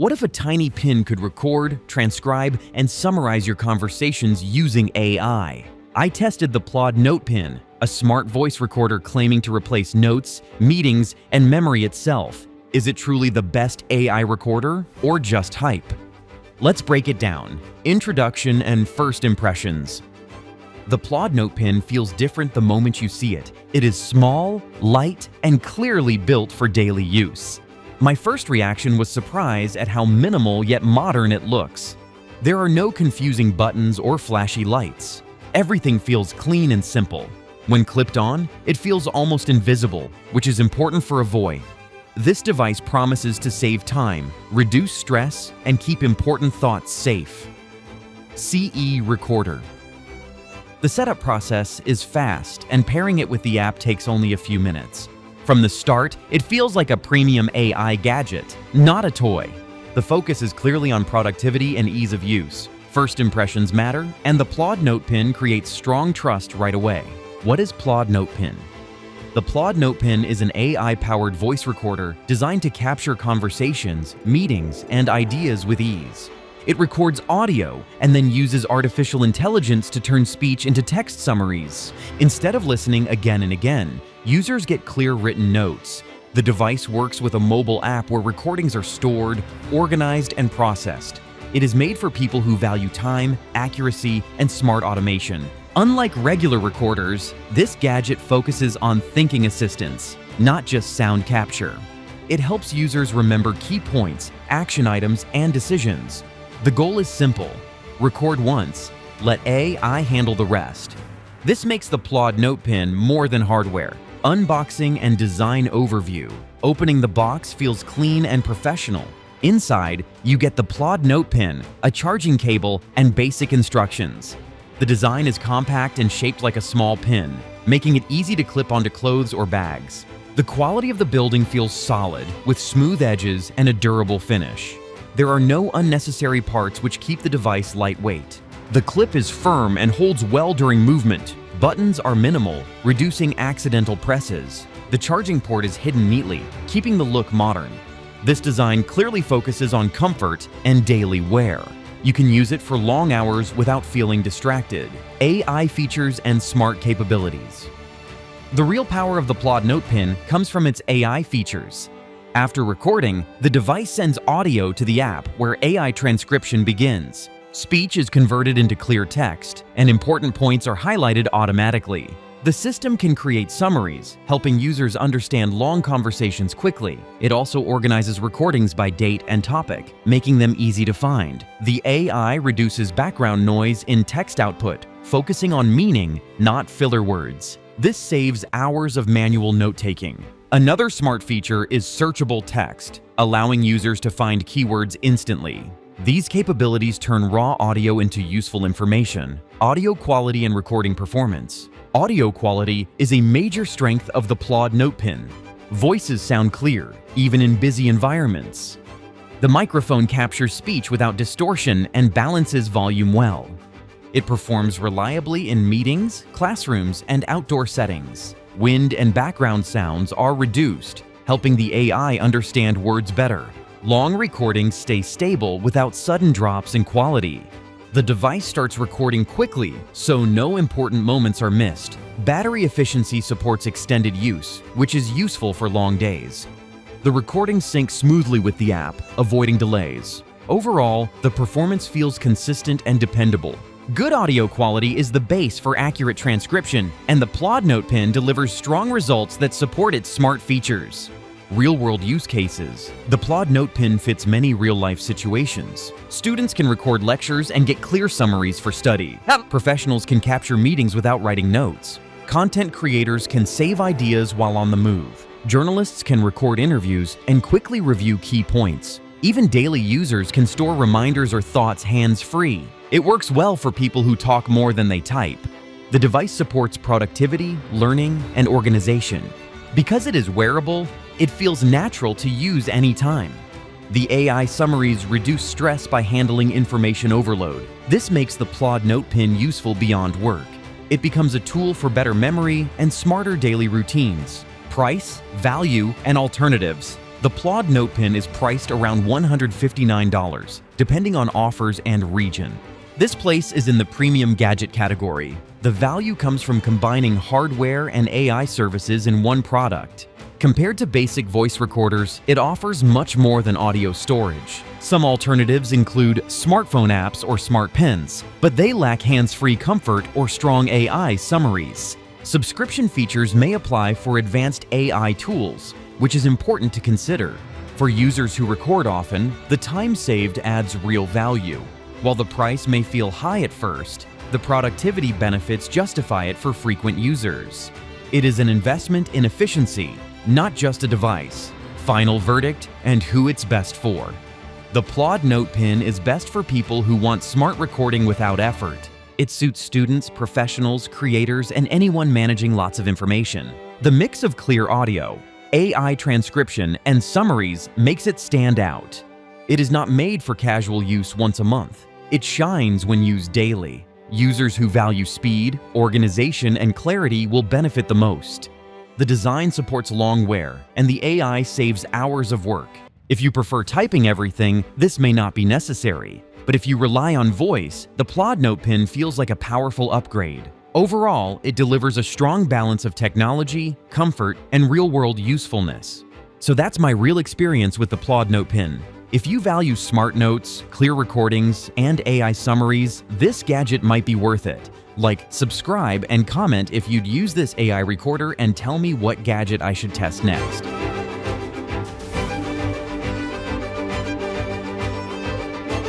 What if a tiny pin could record, transcribe, and summarize your conversations using AI? I tested the Plod Note Pin, a smart voice recorder claiming to replace notes, meetings, and memory itself. Is it truly the best AI recorder, or just hype? Let's break it down. Introduction and first impressions. The Plod Note Pin feels different the moment you see it. It is small, light, and clearly built for daily use. My first reaction was surprise at how minimal yet modern it looks. There are no confusing buttons or flashy lights. Everything feels clean and simple. When clipped on, it feels almost invisible, which is important for a voice. This device promises to save time, reduce stress, and keep important thoughts safe. CE Recorder. The setup process is fast, and pairing it with the app takes only a few minutes. From the start, it feels like a premium AI gadget, not a toy. The focus is clearly on productivity and ease of use. First impressions matter, and the Plod Note Pin creates strong trust right away. What is Plod Note Pin? The Plod Note Pin is an AI-powered voice recorder designed to capture conversations, meetings, and ideas with ease. It records audio and then uses artificial intelligence to turn speech into text summaries. Instead of listening again and again, users get clear written notes. The device works with a mobile app where recordings are stored, organized, and processed. It is made for people who value time, accuracy, and smart automation. Unlike regular recorders, this gadget focuses on thinking assistance, not just sound capture. It helps users remember key points, action items, and decisions. The goal is simple: record once, let AI handle the rest. This makes the Plod Note Pin more than hardware. Unboxing and design overview. Opening the box feels clean and professional. Inside, you get the Plod Note Pin, a charging cable, and basic instructions. The design is compact and shaped like a small pin, making it easy to clip onto clothes or bags. The quality of the building feels solid, with smooth edges and a durable finish. There are no unnecessary parts which keep the device lightweight. The clip is firm and holds well during movement. Buttons are minimal, reducing accidental presses. The charging port is hidden neatly, keeping the look modern. This design clearly focuses on comfort and daily wear. You can use it for long hours without feeling distracted. AI features and smart capabilities. The real power of the Plod Note Pin comes from its AI features. After recording, the device sends audio to the app where AI transcription begins. Speech is converted into clear text, and important points are highlighted automatically. The system can create summaries, helping users understand long conversations quickly. It also organizes recordings by date and topic, making them easy to find. The AI reduces background noise in text output, focusing on meaning, not filler words. This saves hours of manual note-taking. Another smart feature is searchable text, allowing users to find keywords instantly. These capabilities turn raw audio into useful information. Audio quality and recording performance. Audio quality is a major strength of the Plod Note Pin. Voices sound clear, even in busy environments. The microphone captures speech without distortion and balances volume well. It performs reliably in meetings, classrooms, and outdoor settings. Wind and background sounds are reduced, helping the AI understand words better. Long recordings stay stable without sudden drops in quality. The device starts recording quickly, so no important moments are missed. Battery efficiency supports extended use, which is useful for long days. The recording syncs smoothly with the app, avoiding delays. Overall, the performance feels consistent and dependable. Good audio quality is the base for accurate transcription, and the Plod Note Pin delivers strong results that support its smart features. Real-world use cases. The Plod Note Pin fits many real-life situations. Students can record lectures and get clear summaries for study. Professionals can capture meetings without writing notes. Content creators can save ideas while on the move. Journalists can record interviews and quickly review key points. Even daily users can store reminders or thoughts hands-free. It works well for people who talk more than they type. The device supports productivity, learning, and organization. Because it is wearable, it feels natural to use anytime. The AI summaries reduce stress by handling information overload. This makes the Plod Note Pin useful beyond work. It becomes a tool for better memory and smarter daily routines. Price, value, and alternatives. The Plod Note Pen is priced around $159, depending on offers and region. This place is in the premium gadget category. The value comes from combining hardware and AI services in one product. Compared to basic voice recorders, it offers much more than audio storage. Some alternatives include smartphone apps or smart pens, but they lack hands-free comfort or strong AI summaries. Subscription features may apply for advanced AI tools, which is important to consider. For users who record often, the time saved adds real value. While the price may feel high at first, the productivity benefits justify it for frequent users. It is an investment in efficiency, not just a device. Final verdict and who it's best for. The Plod Note Pen is best for people who want smart recording without effort. It suits students, professionals, creators, and anyone managing lots of information. The mix of clear audio, AI transcription, and summaries makes it stand out. It is not made for casual use once a month. It shines when used daily. Users who value speed, organization, and clarity will benefit the most. The design supports long wear, and the AI saves hours of work. If you prefer typing everything, this may not be necessary. But if you rely on voice, the Plod Note Pen feels like a powerful upgrade. Overall, it delivers a strong balance of technology, comfort, and real-world usefulness. So that's my real experience with the Plod Note Pen. If you value smart notes, clear recordings, and AI summaries, this gadget might be worth it. Like, subscribe, and comment if you'd use this AI recorder and tell me what gadget I should test next.